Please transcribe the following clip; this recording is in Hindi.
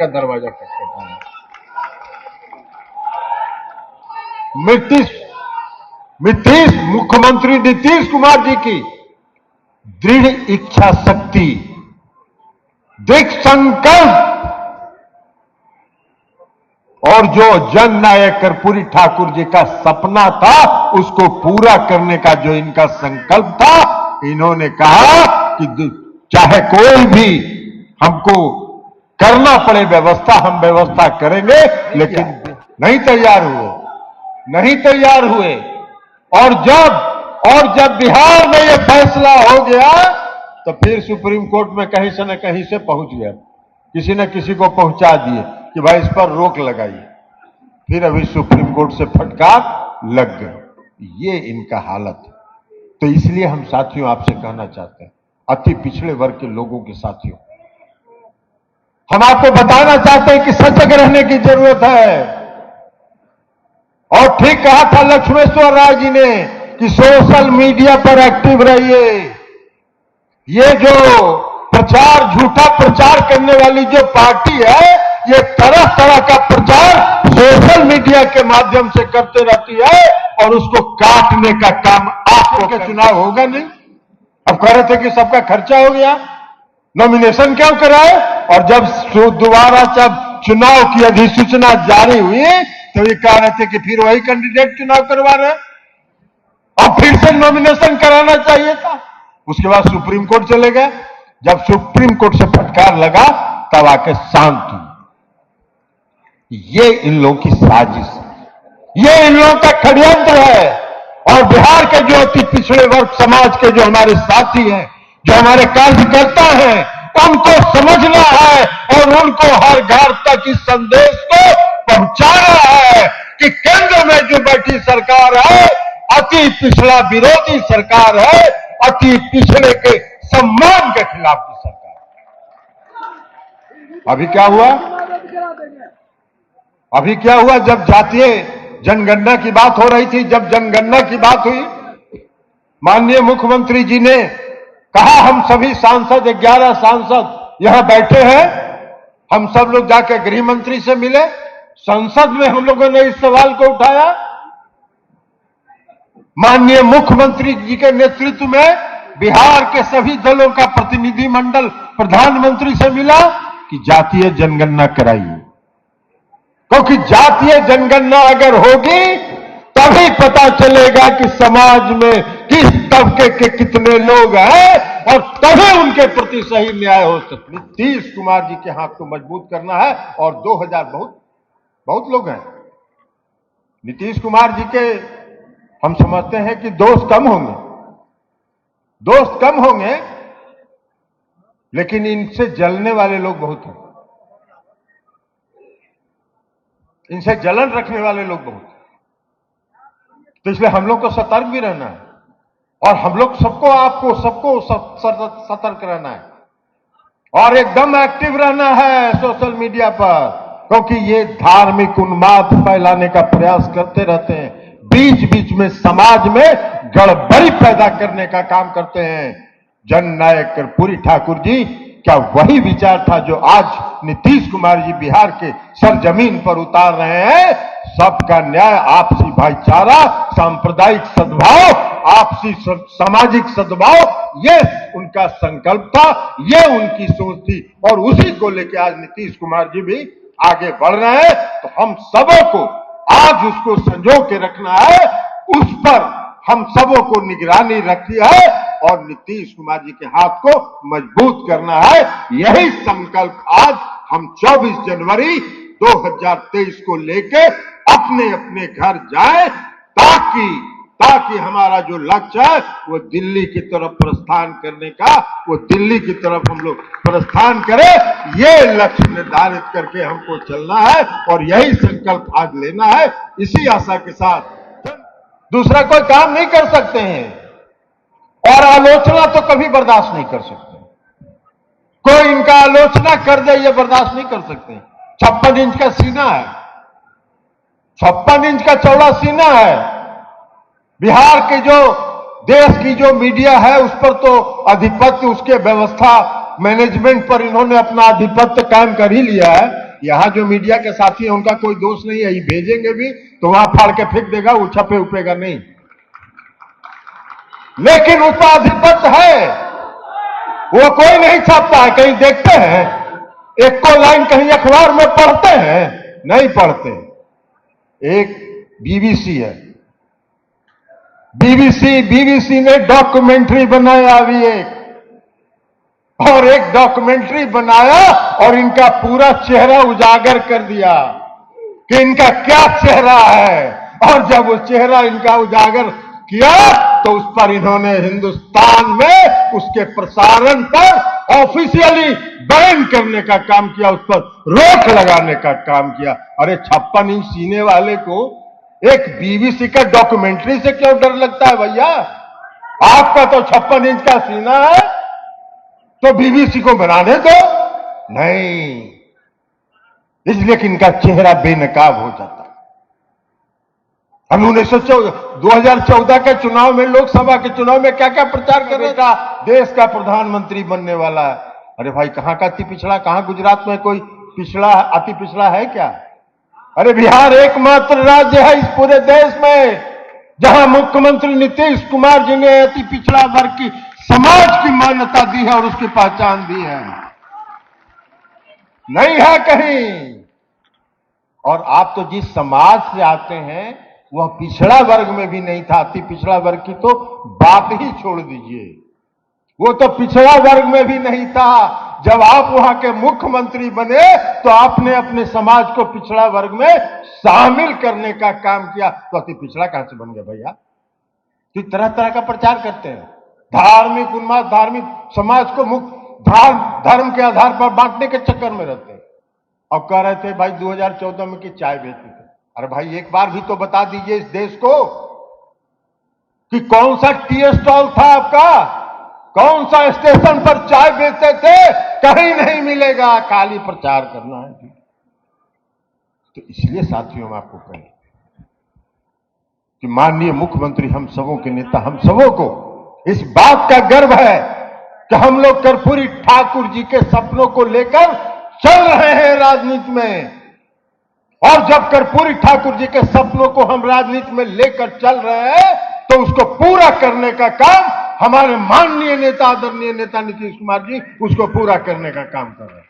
का दरवाजा खटखटाना। मुख्यमंत्री नीतीश कुमार जी की दृढ़ इच्छा शक्ति, दृढ़ संकल्प और जो जननायक कर्पूरी ठाकुर जी का सपना था उसको पूरा करने का जो इनका संकल्प था, इन्होंने कहा कि चाहे कोई भी हमको करना पड़े व्यवस्था, हम व्यवस्था करेंगे, लेकिन नहीं तैयार हुए। और जब बिहार में यह फैसला हो गया तो फिर सुप्रीम कोर्ट में कहीं से न कहीं से पहुंच गया, किसी न किसी को पहुंचा दिए कि भाई इस पर रोक लगाइए। फिर अभी सुप्रीम कोर्ट से फटकार लग गई। ये इनका हालत है। तो इसलिए हम साथियों आपसे कहना चाहते हैं, अति पिछड़े वर्ग के लोगों के साथियों, हम आपको बताना चाहते हैं कि सजग रहने की जरूरत है। और ठीक कहा था लक्ष्मेश्वर राय जी ने कि सोशल मीडिया पर एक्टिव रहिए। ये जो झूठा प्रचार करने वाली जो पार्टी है, ये तरह तरह का प्रचार सोशल मीडिया के माध्यम से करते रहती है और उसको काटने का काम आपको के चुनाव होगा नहीं। अब कह रहे थे कि सबका खर्चा हो गया, नॉमिनेशन क्यों कराए? और जब दोबारा चुनाव की अधिसूचना जारी हुई तो ये कह रहे थे कि फिर वही कैंडिडेट चुनाव करवा रहे, अब फिर से नॉमिनेशन कराना चाहिए था। उसके बाद सुप्रीम कोर्ट चले गए। जब सुप्रीम कोर्ट से फटकार लगा तब आके शांत हुई। ये इन लोगों की साजिश है, ये इन लोगों का षड्यंत्र है। और बिहार के जो अति पिछड़े वर्ग समाज के जो हमारे साथी हैं, जो हमारे कार्यकर्ता हैं, उनको समझना है और उनको हर घर तक इस संदेश को पहुंचाना है कि केंद्र में जो बैठी सरकार है अति पिछड़ा विरोधी सरकार है, अति पिछड़े के सम्मान के खिलाफ की सरकार। अभी क्या हुआ जब जातीय जनगणना की बात हो रही थी, जब जनगणना की बात हुई, माननीय मुख्यमंत्री जी ने कहा हम सभी सांसद 11 सांसद यहां बैठे हैं, हम सब लोग जाकर गृह मंत्री से मिले। संसद में हम लोगों ने इस सवाल को उठाया। माननीय मुख्यमंत्री जी के नेतृत्व में बिहार के सभी दलों का प्रतिनिधि मंडल प्रधानमंत्री से मिला कि जातीय जनगणना कराइए, क्योंकि जातीय जनगणना अगर होगी तभी पता चलेगा कि समाज में किस तबके के कितने लोग हैं और तभी उनके प्रति सही न्याय हो सकता। नीतीश कुमार जी के हाथ को मजबूत करना है और 2000 बहुत लोग हैं। नीतीश कुमार जी के हम समझते हैं कि दोस्त कम होंगे, लेकिन इनसे जलने वाले लोग बहुत हैं, इनसे जलन रखने वाले लोग बहुत हैं। तो इसलिए हम लोग को सतर्क भी रहना है और हम लोग सबको सतर्क रहना है और एकदम एक्टिव रहना है सोशल मीडिया पर, क्योंकि ये धार्मिक उन्माद फैलाने का प्रयास करते रहते हैं, बीच बीच में समाज में गड़बड़ी पैदा करने का काम करते हैं। जननायक कर्पूरी ठाकुर जी क्या वही विचार था जो आज नीतीश कुमार जी बिहार के सरजमीन पर उतार रहे हैं? सबका न्याय, आपसी भाईचारा, सांप्रदायिक सद्भाव, आपसी सामाजिक सद्भाव, ये उनका संकल्प था, ये उनकी सोच थी और उसी को लेकर आज नीतीश कुमार जी भी आगे बढ़ रहे हैं। तो हम सबों को आज उसको संजो के रखना है, उस पर हम सबों को निगरानी रखनी है और नीतीश कुमार जी के हाथ को मजबूत करना है। यही संकल्प आज हम 24 जनवरी 2023 को लेके अपने अपने घर जाएं, ताकि हमारा जो लक्ष्य है वो दिल्ली की तरफ प्रस्थान करने का, वो दिल्ली की तरफ हम लोग प्रस्थान करें। ये लक्ष्य निर्धारित करके हमको चलना है और यही संकल्प आज लेना है। इसी आशा के साथ दूसरा कोई काम नहीं कर सकते हैं और आलोचना तो कभी बर्दाश्त नहीं कर सकते। कोई इनका आलोचना कर दे ये बर्दाश्त नहीं कर सकते। 56 इंच का सीना है, 56 इंच का चौड़ा सीना है। बिहार के जो देश की जो मीडिया है उस पर तो आधिपत्य, उसके व्यवस्था मैनेजमेंट पर इन्होंने अपना आधिपत्य कायम कर ही लिया है। यहां जो मीडिया के साथी हैं उनका कोई दोष नहीं है, ये भेजेंगे भी तो वहां फाड़ के फेंक देगा, वो छपे उपेगा नहीं। लेकिन उसका आधिपत्य है, वो कोई नहीं छापता है। कहीं देखते हैं एक को लाइन कहीं अखबार में पढ़ते हैं? नहीं पढ़ते। एक बीबीसी है, बीबीसी ने डॉक्यूमेंट्री बनाया अभी एक, और एक डॉक्यूमेंट्री बनाया और इनका पूरा चेहरा उजागर कर दिया कि इनका क्या चेहरा है। और जब वो चेहरा इनका उजागर किया तो उस पर इन्होंने हिंदुस्तान में उसके प्रसारण पर ऑफिशियली बैन करने का काम किया, उस पर रोक लगाने का काम किया। अरे 56 इंच सीने वाले को एक बीबीसी का डॉक्यूमेंट्री से क्यों डर लगता है भैया? आपका तो 56 इंच का सीना है तो बीबीसी को बनाने दो। नहीं, इसलिए कि इनका चेहरा बेनकाब हो जाता है। हम 2014 के चुनाव में, लोकसभा के चुनाव में क्या क्या प्रचार कर रहे था? देश का प्रधानमंत्री बनने वाला है। अरे भाई, कहां का अति पिछड़ा? कहां गुजरात में कोई पिछड़ा, अति पिछड़ा है क्या? अरे बिहार एकमात्र राज्य है इस पूरे देश में जहां मुख्यमंत्री नीतीश कुमार जी ने अति पिछड़ा वर्ग की समाज की मान्यता दी है और उसकी पहचान दी है। नहीं है कहीं। और आप तो जिस समाज से आते हैं वह पिछड़ा वर्ग में भी नहीं था। अति पिछड़ा वर्ग की तो बात ही छोड़ दीजिए, वो तो पिछड़ा वर्ग में भी नहीं था। जब आप वहां के मुख्यमंत्री बने तो आपने अपने समाज को पिछड़ा वर्ग में शामिल करने का काम किया। तो अति पिछड़ा कहां से बन गया भैया? तो तरह तरह का प्रचार करते हैं, धार्मिक उन्माद, धार्मिक समाज को धर्म के आधार पर बांटने के चक्कर में रहते हैं। और कह रहे थे भाई 2014 में कि चाय बेचते थे। अरे भाई, एक बार भी तो बता दीजिए इस देश को कि कौन सा टी स्टॉल था आपका, कौन सा स्टेशन पर चाय बेचते थे? कहीं नहीं मिलेगा, खाली प्रचार करना है। तो इसलिए साथियों, हम आपको कहें कि माननीय मुख्यमंत्री, हम सबों के नेता, हम सबों को इस बात का गर्व है कि हम लोग कर्पूरी ठाकुर जी के सपनों को लेकर चल रहे हैं राजनीति में। और जब कर्पूरी ठाकुर जी के सपनों को हम राजनीति में लेकर चल रहे हैं तो उसको पूरा करने का काम हमारे माननीय नेता, आदरणीय नेता नीतीश कुमार जी उसको पूरा करने का काम कर रहे हैं।